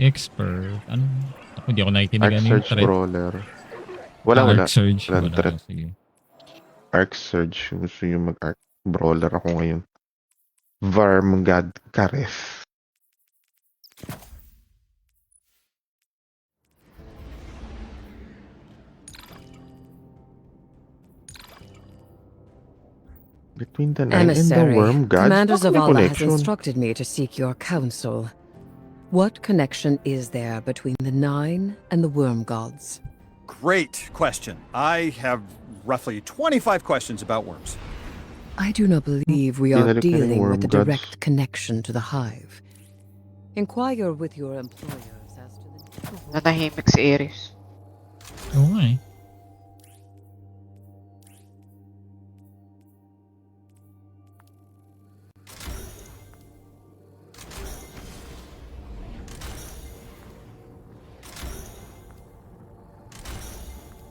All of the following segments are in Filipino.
expert. Ano? Ako, hindi ako nakikinig. Arc Ano yung Surge threat? Brawler. Wala. Arc Surge. Walang Wala. threat. Sige. Arc Surge. Gusto nyo mag-Arc Brawler ako ngayon. Varmgad Kareth. Between the Nine and the Emissary, Worm God? Commander Bakit may Zavala has connection? instructed me to seek your counsel. What connection is there between the Nine and the Worm Gods? Great question. I have roughly 25 questions about worms. I do not believe we are Dinalik na ng dealing Worm with a Gods. direct connection to the Hive. Inquire with your employers as to the... Nanahimik si Ares. Oo nga eh.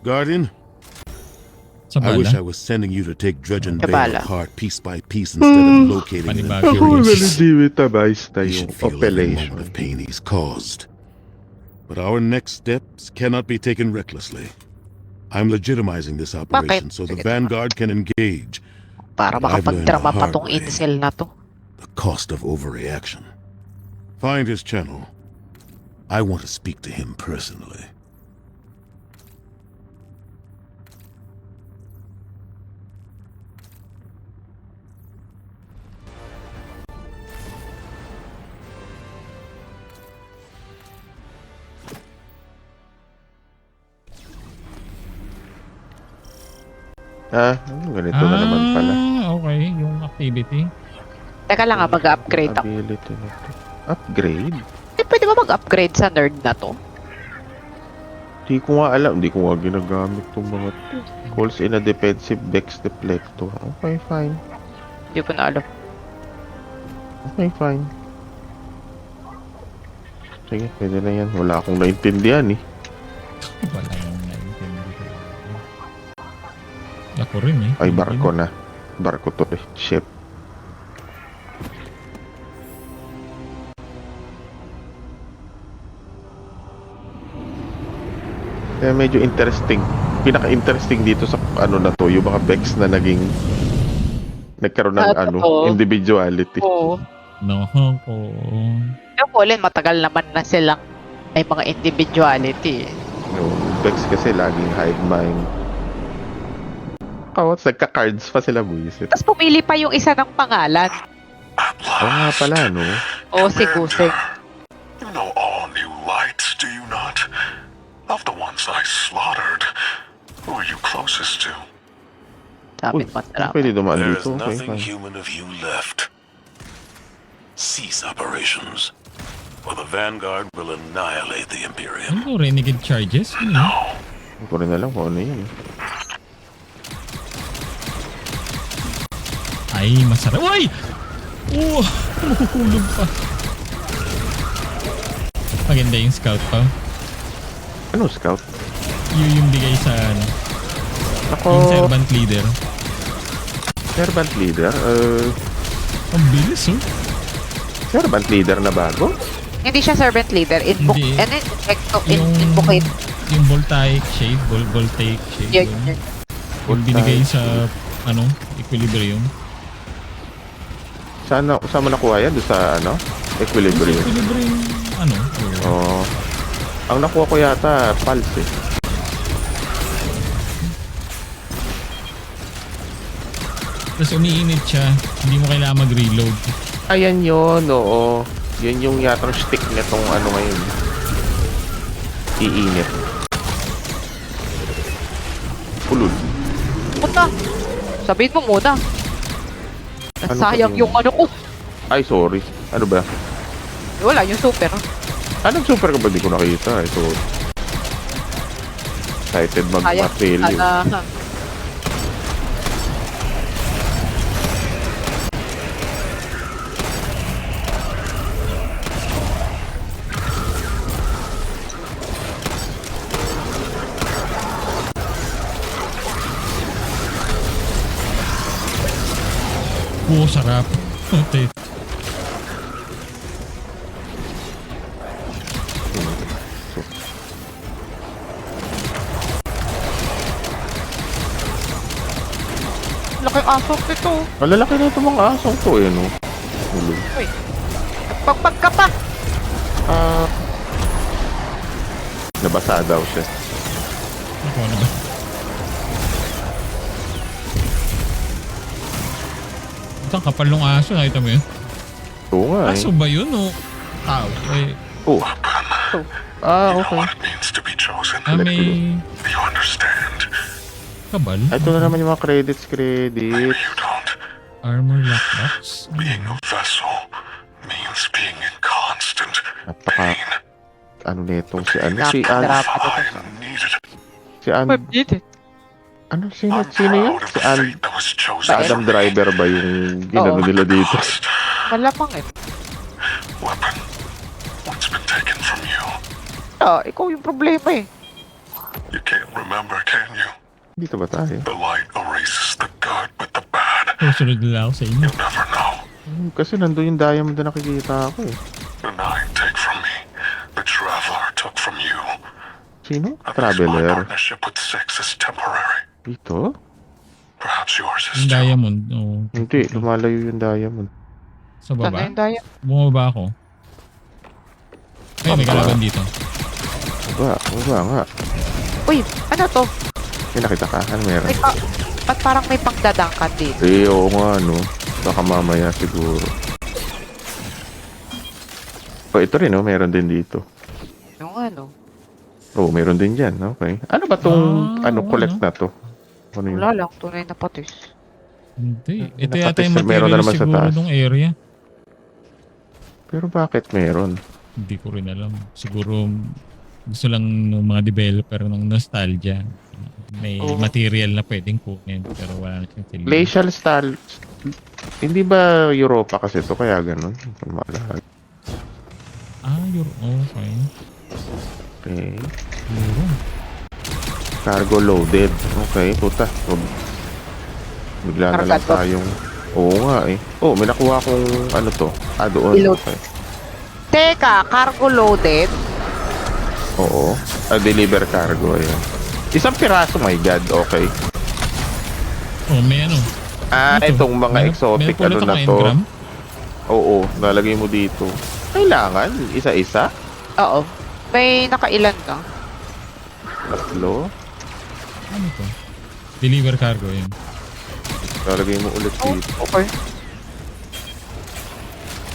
Guardian, Sa I wish I bala. was sending you to take Dredgen Kabala. Vale apart piece by piece instead of locating it. Panibago Ako yun. naliliwit tabais na He yung should feel every operation. moment of pain he's caused. But our next steps cannot be taken recklessly. I'm legitimizing this operation so the Sige, Vanguard can engage. Para But I've learned the makapagdrama pa hard tong way. incel na to. The cost of overreaction. Find his channel. I want to speak to him personally. Ganito na naman pala. Okay. Yung activity. Teka lang mag-upgrade ako. Ability na to. Upgrade? Pwede ba mag-upgrade sa nerd na to? Di ko nga alam. Di ko nga ginagamit itong mga to. Calls in a defensive Dex Deflector. Okay, fine. Hindi ko na alam. Okay, fine. Sige, pwede na yan. Wala akong naintindihan eh. Wala yung naintindi ko. Ako rin eh. Ay, barko na. Barko to eh. Ship. Kaya medyo interesting. Pinaka-interesting dito sa ano na to, yung mga Vex na nagkaroon ng Oo. individuality. Oo. No, ko. Yung Colin, matagal naman na silang may mga individuality. Yung Vex kasi laging hive mind. Oh, nagka-cards pa sila, buwisit. Tapos pumili pa yung isa ng pangalan. Oo nga pala, no? O si Guseng. You know all new lights, do you not? Of the ones I slaughtered, who are you closest to? Sabi Uy, mo, drama. pwede dumaan There is dito. Okay, nothing fine. human of you left. Cease operations, or the Vanguard will annihilate the Imperium. Ano, renegade charges? Ano yun? Hindi ko rin alam kung ano yun. Ay, masarap. Uy! Oh, makukulog pa. Maganda yung scout pa. Ano, scout? Yung bigay sa ano, Ako, yung servant leader. servant leader? Ang bilis oh. Servant leader na bago? Hindi siya servant leader. Hindi. Invocate. Yung voltaic shade, voltaic shade. Yun, Yun. yun. Yung binigay sa ano, equilibrium. Saan mo nakuha yan? Doon sa ano? Equilibrium. Equilibrium, ano? Oo. Ang nakuha ko yata, pulse eh. Tapos umiinit siya, hindi mo kailangan mag-reload. Ayan yun, oo. Yun yung yatang stick nitong ano ngayon. Iinit. Ulul. Puta. Sabihin mo muna. Ano Sayang sabihin yung mo? ano ko. Ay, sorry. Ano ba? Wala, yung super. Anong super ka ba? Di ko nakita. So, excited Sayang. mag-fail. Sana. Oo, sarap. Okay. yung aso nito. Malalaki na itong mga asong to eh, no? Ulo. Uy. Pagpag ka pa. Nabasa daw siya. Ako, ano ba? Ito, ang kapal ng aso. Nakita mo yun? Oo nga eh. Aso ba yun o tao? Eh, Oh. Ah, You know okay. what it means to be chosen. may Do you understand? kabal? Ito na naman yung mga credits. You don't. Armor lockbox? Being a vessel means being in constant Napaka... pain. Ano nitong si ano? Si Napaka- I needed it. Si Ano? Sino yun? Proud of Si the fate that was Si chosen. Adam Driver ba yung ginano Oo. nila dito? Lost. Malamang eh. Weapon. What's been taken from you? Ikaw yung problema eh. You can't remember, can you? Dito ba tayo? The light erases the good with the bad. Susunod na ako sa inyo. You never know. Kasi nandun yung diamond na nakikita ako eh. The night take from me. The traveler took from you. Sino? At least my Traveler. partnership with Six is temporary. Dito? Perhaps yours is Yung too. diamond. Oh, Hindi, lumalayo yung diamond. sa Saan na baba? yung daya? Bumaba ako. Ay, may kalaban dito. Baba nga. Uy, ano to? May nakita ka? Ano meron? May ba't parang may pagdadangkan dito? Eh, oo nga, no. Baka mamaya siguro. Oh, ito rin, no? Meron din dito. Yung ano? Oh, meron din dyan. Okay. Ano ba tong, collect na to? Ano yun? Wala lang, tunay na patis. Hindi. Ito Nakatis yata yung na meron na material naman sa siguro taas. nung area. Pero bakit meron? Hindi ko rin alam. Siguro gusto lang ng mga developer ng nostalgia. May material na pwedeng kunin pero wala na siyang silbi. Glacial style. Hindi ba Europa kasi to kaya ganun? Malahat. Okay. Okay. Euro. Cargo loaded. Okay, puta. Bigla na lang Cargo. tayong... Oo nga eh. Oh, may nakuha akong ano to. Doon. Reload. Okay. Teka, cargo loaded? Oo. Deliver cargo. Ayan. Isang piraso, my god. Okay. Oh, may ano. Ito. Itong mga exotic meron ano pala na tong to. engram. Oo, nalagay mo dito. Kailangan? Isa-isa? Oo. May nakailan ka? Tatlo? Ano to? Deliver cargo yun. Nalagay mo ulit Oh, dito. okay.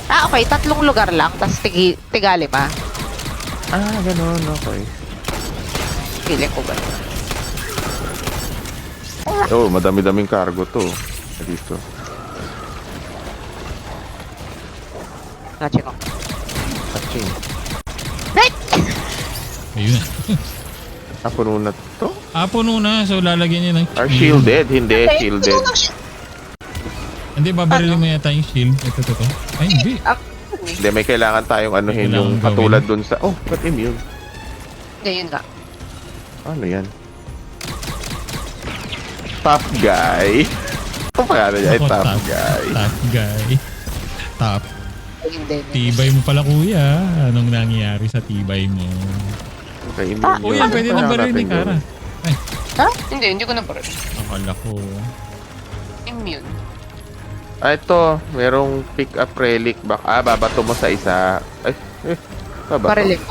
Okay. 3 lugar lang, tapos tigalima. Ganun. Okay. Feeling ko ba? Oh, madami-daming cargo to. Dito. Nachi ko. Aching. Right! Ayun na. Puno na to? Puno na. So, lalagyan niya ng Are shielded? Hindi, shielded. Hindi, babarilin mo yata yung shield. Ito. Ay, hindi. Hindi, may kailangan tayong anuhin Kailangan yung gawin. katulad dun sa... Oh, ba't immune? Hindi, yun nga. Ano yan? Top guy. Ang pangalan niya ay Ako, top guy. Top guy. Top. Hindi. Tibay mo pala, kuya. Anong nangyayari sa tibay mo? Okay, immune Oh, yun. yan. Pwede Ano na kailangan baril ni natin Kara. gawin? Ha? Hindi ko na pa rin. Akala ko. Immune. Ito. Merong pick up relic back. Babato mo sa isa. Babato. Parilim.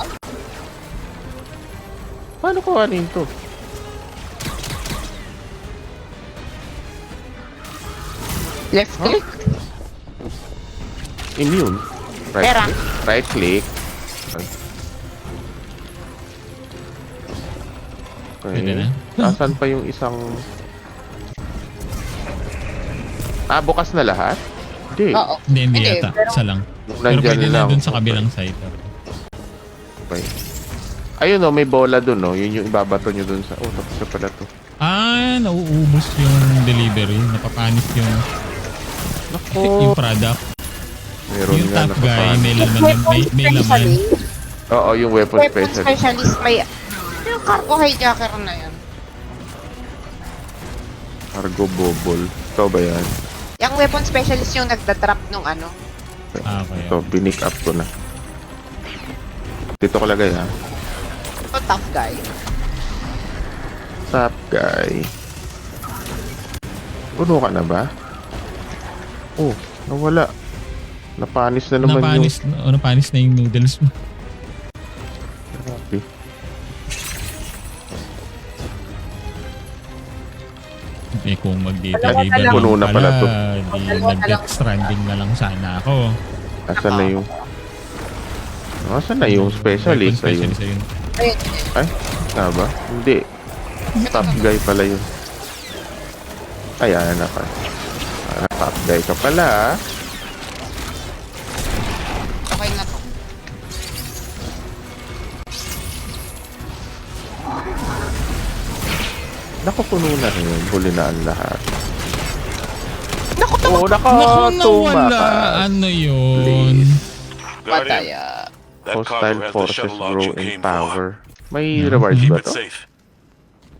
Paano ko anin to? Left click. Immune. Right Pera. click. Right click. Pwede Okay. na. Nasaan pa yung isang... bukas na lahat? Hindi. Oo. Hindi Hindi, yata. pero- Isa lang. Pero Nandyan pwede na lang. dun sa kabilang side. Okay. Ayun may bola dun Yun yung ibabato nyo dun sa... tapos na pala to. Nauubos yung delivery. Napapanis yung yung product. Meron Yung nga top guy, nakapanis. may laman. May laman. Oo, yung weapon Weapon specialist. specialist may... Yung cargo hijacker na yan. Cargo bobble. Ito ba yan? Yung weapon specialist yung nagda-drop nung ano. Okay. Ito, binick up ko na. Dito ko lagay Ito tough guy. Top guy. Puno ka na ba? Oh, nawala. Napanis na naman Napanis na yung noodles mo. Grabe. Eh kung Dalawa mag-deliver na lang. Puno na pala to. Di Dalawa na mag-death stranding na lang sana ako. Asan na yung... Asan na yung specialist? Ayun. Specialist ayun. Ay, nga ba? Hindi. Top guy pala yun. Ayan na pa. Top guy ka pala ah. Okay na to. Nakupuno na rin. Huli na ang lahat. Naku, Oo, Naku, nakatumba nawala. ka. Ano yun? pataya. That Hostile cargo has the forces shuttle grow launch you in came for. power. May rewards Keep ba it to? safe.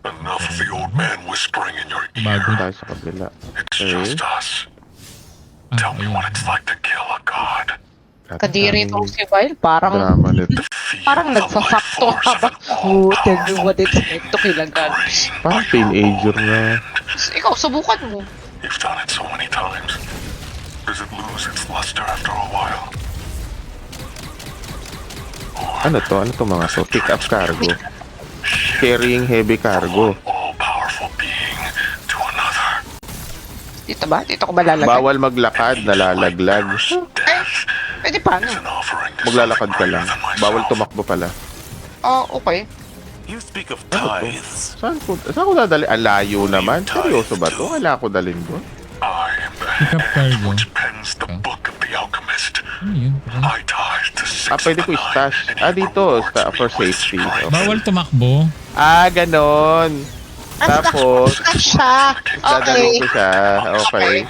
Enough of the old man whispering in your Bago. ear. Tayo sa kabila. It's Okay. just us. Tell me what it's like to kill a god. Kadiri itong si Vile, parang Drama nito. parang nagsasakto habang tell me what it's like to kill a god. Parang teenager na. Ikaw, subukan mo. You've done it so many times. Does it lose its luster after a while? Ano to? Ano to mga to? Pick up cargo. Carrying heavy cargo. All-powerful being to another. Dito ba? Dito ko ba lalagay? Bawal maglakad, nalalaglag. Death Pwede paano? is an offering to Maglalakad ka something lang. greater than Bawal myself. tumakbo pala. Okay. You speak of Ano to? tithes. Saan ko dadali? Ang layo naman. Seryoso ba to? Kailangan ko dalhin doon? I am the Pick up hand cargo. which pens the book of the alchemist. Ano yun? I tithe to six Pwede of ko the nine, i-stash. and he Dito. rewards For me with safety. strength. Okay. Bawal tumakbo. Ganon. Tapos, siya. dadalhin ko siya. Okay.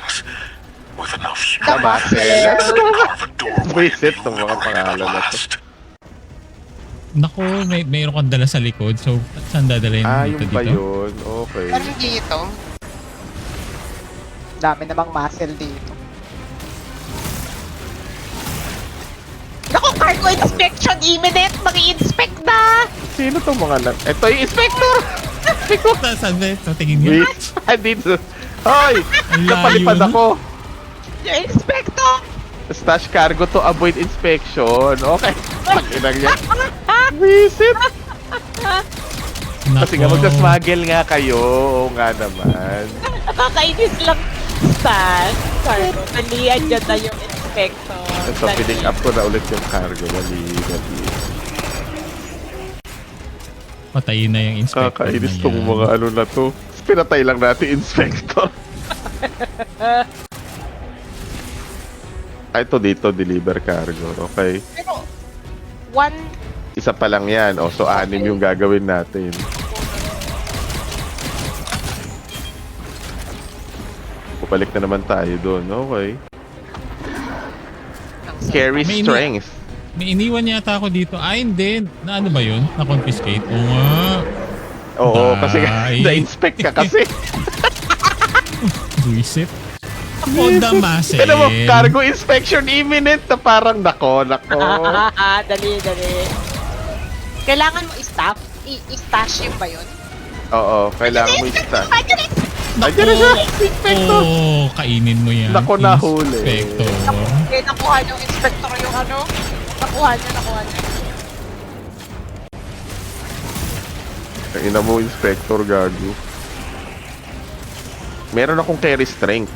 With enough Damasel. carve a doorway Visit and tong mga lure pangalan na to. last. Naku, mayroon kang dala sa likod. So, saan dadalhin Yung dito ba dito? yun? Okay. Parang dito. Dami namang muscle dito. Naku, cargo inspection imminent! Mag-i-inspect na! Sino tong mga lang? Ito yung inspector! Saan ba? Sa tingin niyo? Wait. Dito. Hoy! Ang layo Napalipad na. ako. Yung inspector! Stash cargo to avoid inspection. Okay. Pakinag niya. Visit. Kasi nga Nako. magsasmuggle nga kayo. Oo nga naman. Nakakainis lang sa cargo. Nalian dyan na yung inspector. Ito, pining up ko na ulit yung cargo. Dali. Patayin na yung inspector Kakainis na tong yan. mga ano na to. Pinatay lang natin inspector. Ito dito, deliver cargo. Okay. Pero, one, Isa pa lang yan. O, so 6 yung gagawin natin. Bumalik na naman tayo doon. Okay. Carry May strength. May iniwan yata ako dito. Hindi. Na ano ba yun? Na-confiscate? Oo nga. Oo, kasi Bye. na-inspect ka kasi. Buisit. Ako, damasel. Ano mo, cargo inspection imminent na parang nako. dali. Kailangan mo i-stash yun ba yun? Oo, kailangan mo i-stash. Naku. Andiyan na siya, inspector. Oo, kainin mo yan. Naku, nahuli. Inspector. Okay, nakuha yung inspector yung ano. Nakuha niya. Ina mo, inspector, gago. Meron akong carry strength.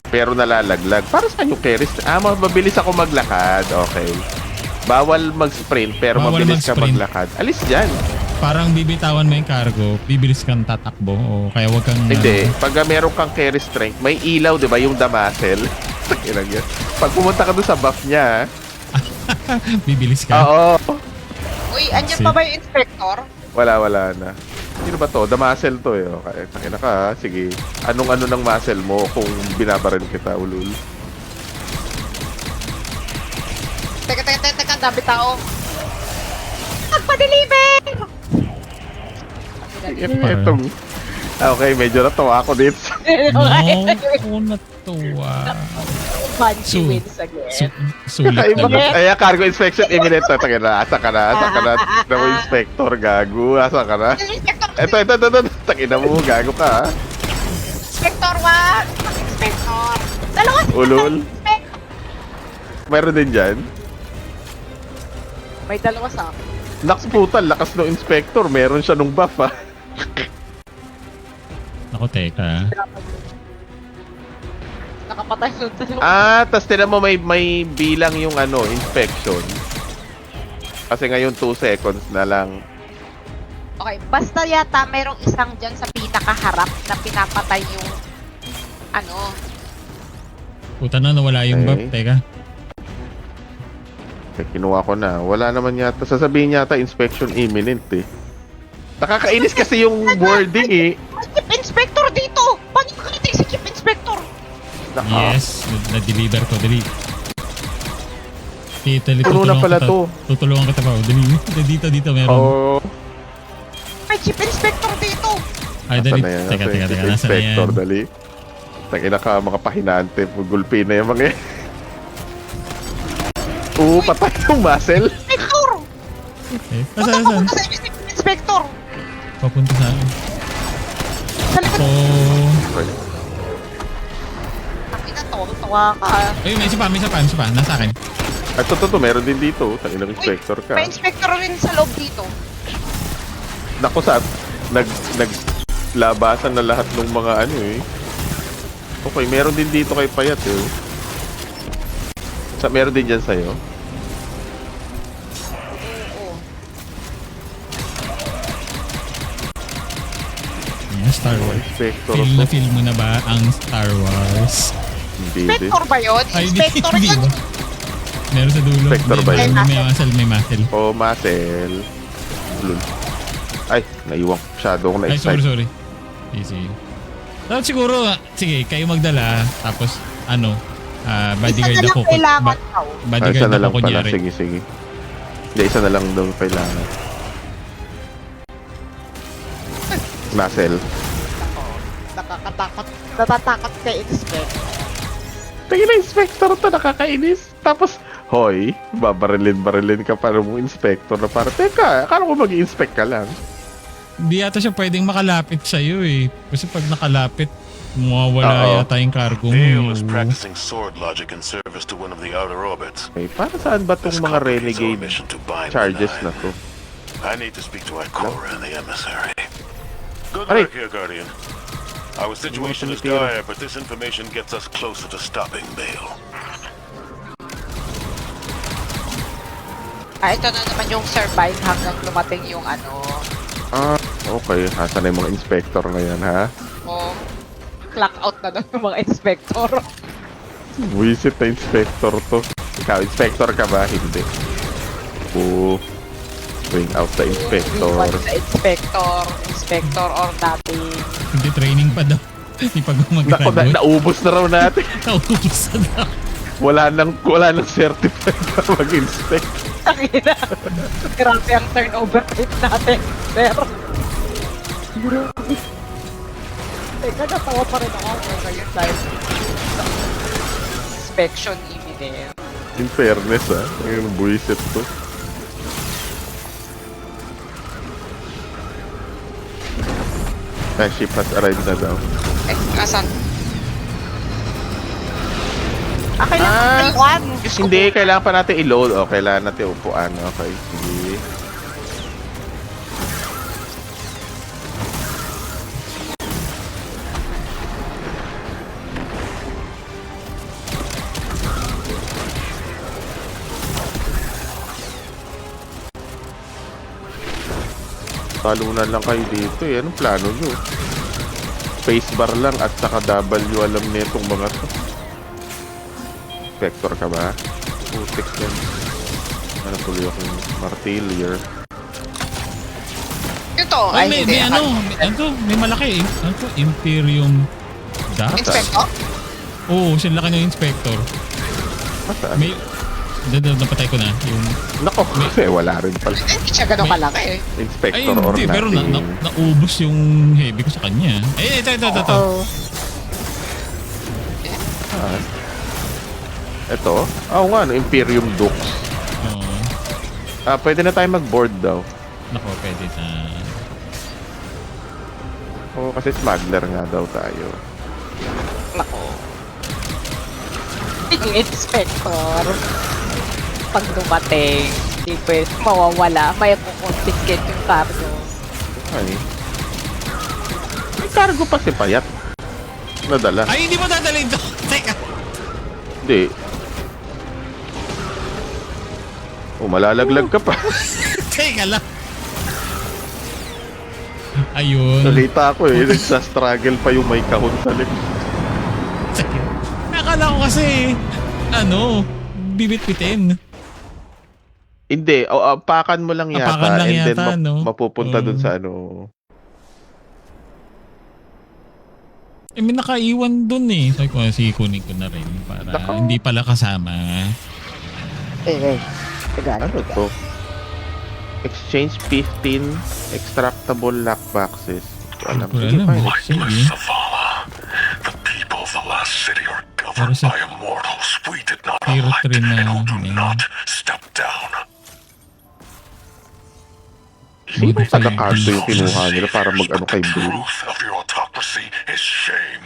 Pero nalalaglag. Para saan yung carry strength? Mabilis ako maglakad. Okay. Bawal mag-sprint, pero Bawal mabilis ka mag-sprint. maglakad. Alis dyan. Parang bibitawan mo yung cargo, bibilis kang tatakbo. O kaya wag kang... Hindi. Pag meron kang carry strength, may ilaw, di ba? Yung damasel. Ilang yan. Pag pumunta ka doon sa buff niya, bibilis ka. oo. Uy, andyan pa ba yung inspector? Wala na. Sino ba to? Damasel to eh. Okay, sakina ka ha. Sige. Anong ng muscle mo kung binabaril kita, ulul? Teka, dami tao. Magpa-deliver! Itong... Okay, medyo natawa ako dito. No, ako natuwa. Banshee So- wins again. Ay, Sulit na yun. ay, cargo inspection imminent. Taka na. Asa ka na. Tignan mo, inspector, gago. Asa ka na? Inspector, Ito. Tangina mo, gago ka ha. Inspector, Dalawa! Inspector! Dalawa! Ulol. Meron din dyan. May dalawa sa akin. Naks puta, lakas ng inspector. Meron siya nung buff ah. Ako, teka. Nakapatay yung dalawa. Tas tinan mo may bilang yung ano, inspection. Kasi ngayon 2 seconds na lang. Okay, basta yata mayroong isang dyan sa pinakaharap na pinapatay yung ano. Puta na, nawala yung Okay. buff. Teka. Kinuha ko na. Wala naman yata. Sasabihin yata inspection imminent eh. Nakakainis kasi yung wording eh. May Chief Inspector dito! Paano makarating si Chief Inspector? Yes, na-deliver ko. Dali. Tito, Puno na pala to. Tutulungan kita pa. Dali. Dito, meron. Oo. May Chief Inspector dito! Ay, dali. Nasaan na yan? Teka. Nasaan yung Nasaan na yan? inspector, dali. Tangina ka, mga pahinante. Gulpi na yung mga yan. Oo, patay yung muscle. Inspector! Eh, Punta saan? sa Chief Inspector! Papunta sa akin. Sa likod. Oh. Takina to, tawa ka. Ayun, may isa pa. Nasa akin. At to, meron din dito. Tangina ng inspector ka. May Inspector rin sa loob dito. Naku sa naglabasan na lahat ng mga ano eh. Okay, meron din dito kay Payat eh. Meron din dyan sa'yo. Oo. Yeah, Star Wars. Inspector Feel to. na feel mo na ba ang Star Wars? Hindi din. Inspector ba yun? Ay, Inspector hindi yun! ba? Meron sa dulo. Spectre ba yun? May muscle. Oh, muscle. Lul. Ay, naiwang shadow ko na Ay, excite. sorry. Easy. Dapat siguro, sige, kayo magdala, tapos, bodyguard Isa na ako. lang kailangan daw. Isa Bodyguard na ako lang pala. kunyari. Sige. Hindi, isa na lang daw kailangan. Muscle. Nakakatakot. Natatakot kay Inspector. Tingin na inspector to, nakakainis. Tapos, hoy, babarilin ka para mo inspector na para, teka, akala ko mag-i-inspect ka lang. Hindi yata siya pwedeng makalapit sa'yo eh. Kasi pag nakalapit, mawawala Oo. yata yung cargo Theo mo. is practicing sword logic in service to one of the outer orbits. Okay, para saan ba This tong mga complicates our renegade mission to bind the charges Nine. na to? I need to speak to Ikora and the emissary. Good Aray. work here, Guardian. Our situation is Tiro. dire, but this information gets us closer to stopping Bale. Ito na naman yung survive hanggang dumating yung ano. Okay. Asan na yung mga inspector na yan, ha? O, clock out na doon yung mga Inspector. Visit na inspector to. Ikaw, inspector ka ba? Hindi. Bring out the inspector. Iwan sa Inspector or nothing. Hindi training pa daw. Hindi pa Nako, mag-graduate. naubos na raw natin. Naubos na daw. Wala nang certified na mag-inspect. Takina. Grabe ang turnover rate natin, sir. Teka, natawa pa rin ako ngayon dahil inspection imminent. In fairness, ha? Ngayon, buwisit to. Ship has arrived na daw. Asan? Kailangan iwan. Hindi, kailangan pa natin i-load. O, kailangan natin upuan. Okay, sige. Talunan lang kayo dito eh. Anong plano nyo? Spacebar lang at saka W alam nitong mga to. Vector ka ba? Putik yan. Ano tuloy akong Martillier. Ito, Oh, ay may hindi. may malaki eh. Ano to? Imperium Data? Inspector? Oo, siya laki ng inspector. Masaan? May, napatay ko na. Yung, Nako, kasi wala rin pala. Hindi siya ganun kalaki eh. ay, Inspector or hindi. Pero nothing. naubos yung heavy ko sa kanya. Ay, ito. Ito? Oo nga, no, Imperium Dux. Oo. Pwede na tayo mag-board daw. Nako, pwede na. Oo, kasi smuggler nga daw tayo. Nako. Yung inspector, pag dumating, hindi pwede mawawala, may kukonfiscate yung cargo. Ay. May cargo pa si Payat. Nadala. Ay, hindi mo dadalhin to. Teka. Hindi. Oh, malalaglag ka pa. Teka lang. Ayun. Nakita ko eh. Nagsa-struggle pa yung may kahon sa likod. Nakala ko kasi, bibit-bitin. Hindi. Apakan mo lang yata. Apakan lang and yata, then no? mapupunta dun Oo. sa May nakaiwan dun eh. Sabi ko, kunin ko na rin para hindi pala kasama. Ano to? Exchange 15 extractable lockboxes. Alam ko. Hindi ko alam. Like Sige. Zavala, the people of the last city are Pero governed sa by immortals. We did not Hero elect 3 na, and will eh. not step down. Sino Buti taga sila. kanto yung kinuha nila para mag-ano kay The Bill? truth of your autocracy is shame.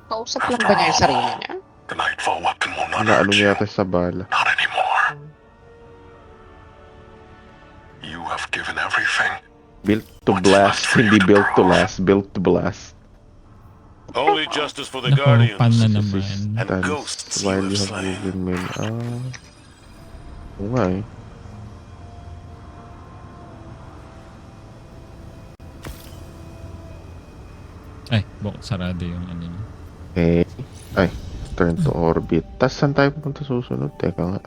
Kausap lang ba niya yung sarili niya? The Nightfall weapon will not Ano hurt you. niya yata sa bala. Not anymore. You have given everything. Built to blast, hindi built to last. Built to blast. Only justice for the Naku, pan na naman. And ghosts While you you have have slain. given men. Oo nga eh. Ay, sarado yung ano niya. Okay. Ay, turn to orbit. Tas saan tayo pupunta susunod? Teka nga.